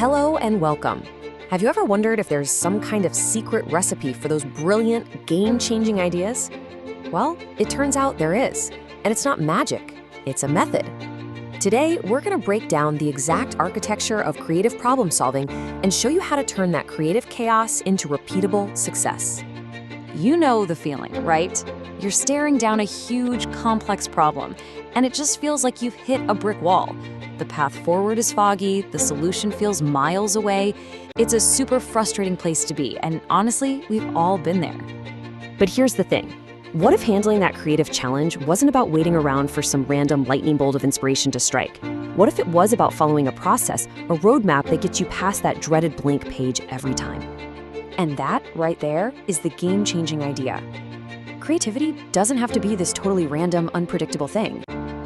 Hello and welcome. Have you ever wondered if there's some kind of secret recipe for those brilliant, game-changing ideas? Well, it turns out there is, and it's not magic, it's a method. Today, we're going to break down the exact architecture of creative problem solving and show you how to turn that creative chaos into repeatable success. You know the feeling, right? You're staring down a huge, complex problem, and it just feels like you've hit a brick wall. The path forward is foggy, the solution feels miles away. It's a super frustrating place to be, and honestly, we've all been there. But here's the thing. What if handling that creative challenge wasn't about waiting around for some random lightning bolt of inspiration to strike? What if it was about following a process, a roadmap that gets you past that dreaded blank page every time? And that, right there, is the game-changing idea. Creativity doesn't have to be this totally random, unpredictable thing.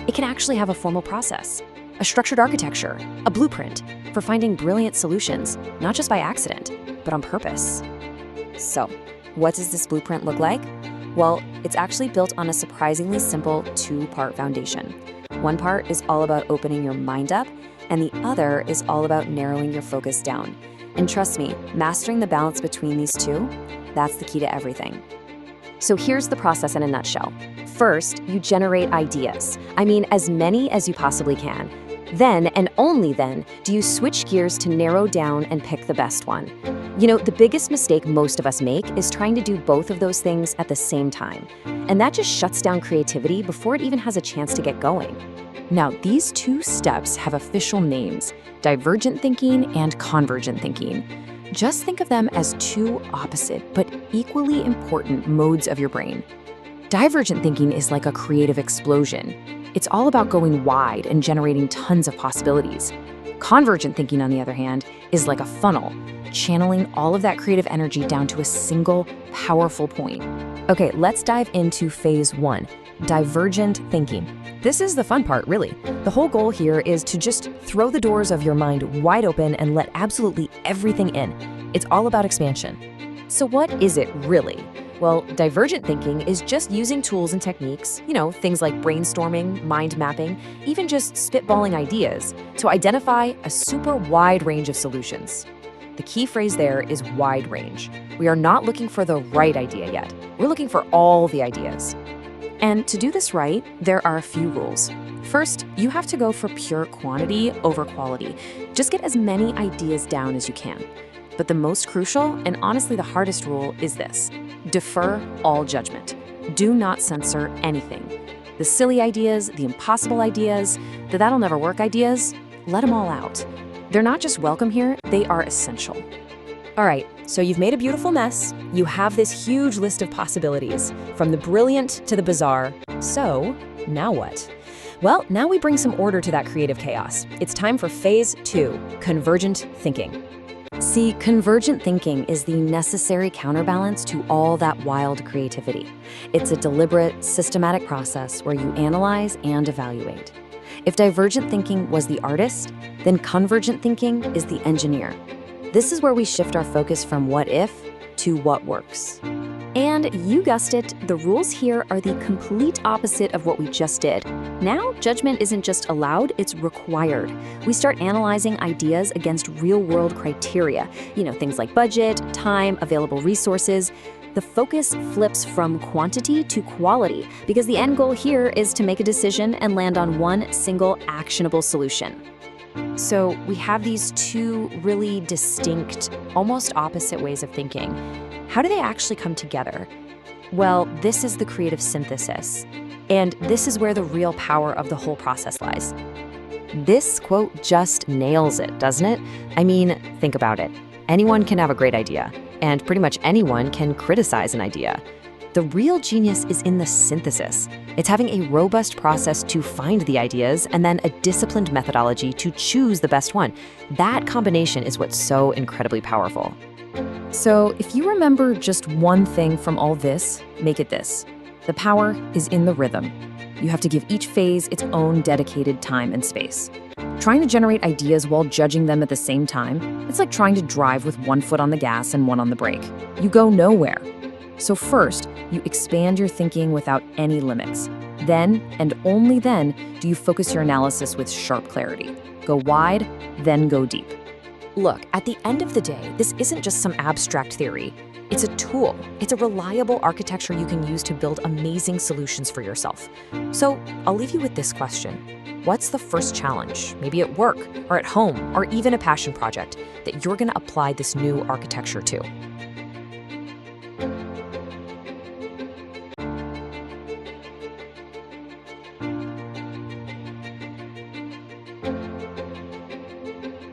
It can actually have a formal process, a structured architecture, a blueprint for finding brilliant solutions, not just by accident, but on purpose. So, what does this blueprint look like? Well, it's actually built on a surprisingly simple two-part foundation. One part is all about opening your mind up, and the other is all about narrowing your focus down. And trust me, mastering the balance between these two, that's the key to everything. So here's the process in a nutshell. First, you generate ideas. I mean, as many as you possibly can. Then, and only then, do you switch gears to narrow down and pick the best one. You know, the biggest mistake most of us make is trying to do both of those things at the same time. And that just shuts down creativity before it even has a chance to get going. Now, these two steps have official names: divergent thinking and convergent thinking. Just think of them as two opposite but equally important modes of your brain. Divergent thinking is like a creative explosion. It's all about going wide and generating tons of possibilities. Convergent thinking, on the other hand, is like a funnel, channeling all of that creative energy down to a single, powerful point. Okay, let's dive into phase one, divergent thinking. This is the fun part, really. The whole goal here is to just throw the doors of your mind wide open and let absolutely everything in. It's all about expansion. So what is it really? Well, divergent thinking is just using tools and techniques, things like brainstorming, mind mapping, even just spitballing ideas to identify a super wide range of solutions. The key phrase there is wide range. We are not looking for the right idea yet. We're looking for all the ideas. And to do this right, there are a few rules. First, you have to go for pure quantity over quality. Just get as many ideas down as you can. But the most crucial, and honestly the hardest rule, is this: defer all judgment. Do not censor anything. The silly ideas, the impossible ideas, the that'll never work ideas, let them all out. They're not just welcome here, they are essential. All right, so you've made a beautiful mess. You have this huge list of possibilities, from the brilliant to the bizarre. So, now what? Well, now we bring some order to that creative chaos. It's time for phase two, convergent thinking. See, convergent thinking is the necessary counterbalance to all that wild creativity. It's a deliberate, systematic process where you analyze and evaluate. If divergent thinking was the artist, then convergent thinking is the engineer. This is where we shift our focus from what if to what works. And you guessed it, the rules here are the complete opposite of what we just did. Now, judgment isn't just allowed, it's required. We start analyzing ideas against real-world criteria, things like budget, time, available resources. The focus flips from quantity to quality because the end goal here is to make a decision and land on one single actionable solution. So we have these two really distinct, almost opposite ways of thinking. How do they actually come together? Well, this is the creative synthesis. And this is where the real power of the whole process lies. This quote just nails it, doesn't it? I mean, think about it. Anyone can have a great idea, and pretty much anyone can criticize an idea. The real genius is in the synthesis. It's having a robust process to find the ideas and then a disciplined methodology to choose the best one. That combination is what's so incredibly powerful. So if you remember just one thing from all this, make it this. The power is in the rhythm. You have to give each phase its own dedicated time and space. Trying to generate ideas while judging them at the same time, it's like trying to drive with one foot on the gas and one on the brake. You go nowhere. So first, you expand your thinking without any limits. Then, and only then, do you focus your analysis with sharp clarity. Go wide, then go deep. Look, at the end of the day, this isn't just some abstract theory. It's a tool. It's a reliable architecture you can use to build amazing solutions for yourself. So I'll leave you with this question. What's the first challenge, maybe at work or at home or even a passion project, that you're going to apply this new architecture to?